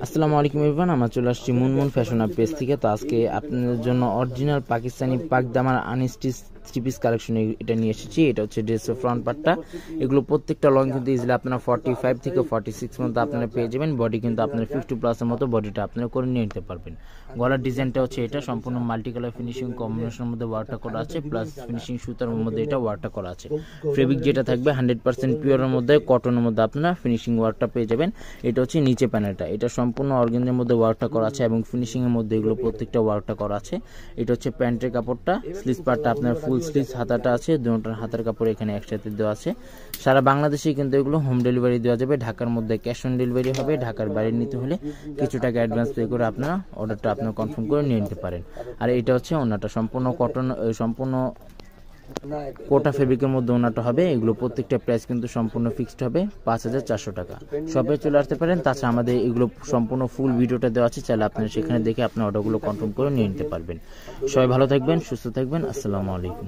আসসালামু আলাইকুম এভরিওয়ান, আমরা চলে আসছি মুনমুন ফ্যাশন আপ পেজ থেকে। তো আজকে আপনাদের জন্য অরিজিনাল পাকিস্তানি পাকদামার আনস্টিচ থ্রি পিস কালেকশন এটা নিয়ে এসেছি। এটা হচ্ছে ড্রেসের ফ্রন্ট পার্টটা। এগুলো প্রত্যেকটা লং কিন্তু ইজিলি আপনারা 45 থেকে 46 মতো আপনারা পেয়ে যাবেন। বডি কিন্তু আপনারা 50+ মতো বডিটা আপনারা করে নিয়ে নিতে পারবেন। গলার ডিজাইনটা হচ্ছে এটা সম্পূর্ণ মাল্টি কালার ফিনিশিং কম্বিনেশনের মধ্যে ওয়ার্কটা করা আছে, প্লাস ফিনিশিং সুতার মধ্যে এটা ওয়ার্কটা করা আছে। ফেব্রিক যেটা থাকবে 100% পিওরের মধ্যে কটনের মধ্যে আপনারা ফিনিশিং ওয়ার্কটা পেয়ে যাবেন। এটা হচ্ছে নিচে প্যানেলটা, এটা সম্পূর্ণ অর্গানজার মধ্যে ওয়ার্কটা করা আছে এবং ফিনিশিং এর মধ্যে এগুলো প্রত্যেকটা ওয়ার্কটা করা আছে। এটা হচ্ছে প্যান্টের কাপড়টা, স্লিভস পার্টটা আপনার ফুল স্লিভস হাতাটা আছে, দুটোর হাতের কাপড় এখানে একসাথে দেওয়া আছে। সারা বাংলাদেশে কিন্তু এগুলো হোম ডেলিভারি দেওয়া যাবে। ঢাকার মধ্যে ক্যাশ অন ডেলিভারি হবে। ঢাকার বাইরে নিতে হলে কিছু টাকা অ্যাডভান্স পে করে আপনারা অর্ডারটা আপনারা কনফার্ম করে নিয়ে নিতে পারেন। আর এটা হচ্ছে ওনাটা সম্পূর্ণ কটন, সম্পূর্ণ কোটা ফেব্রিকের মধ্যে ওনাটা হবে। এগুলো প্রত্যেকটা প্রাইস কিন্তু সম্পূর্ণ ফিক্সড হবে 5400 টাকা। সবাই চলে আসতে পারেন। তাছাড়া আমাদের এগুলো সম্পূর্ণ ফুল ভিডিওটা দেওয়া আছে, চাইলে আপনারা সেখানে দেখে আপনার অর্ডারগুলো কনফার্ম করে নিয়ে নিতে পারবেন। সবাই ভালো থাকবেন, সুস্থ থাকবেন। আসসালামু আলাইকুম।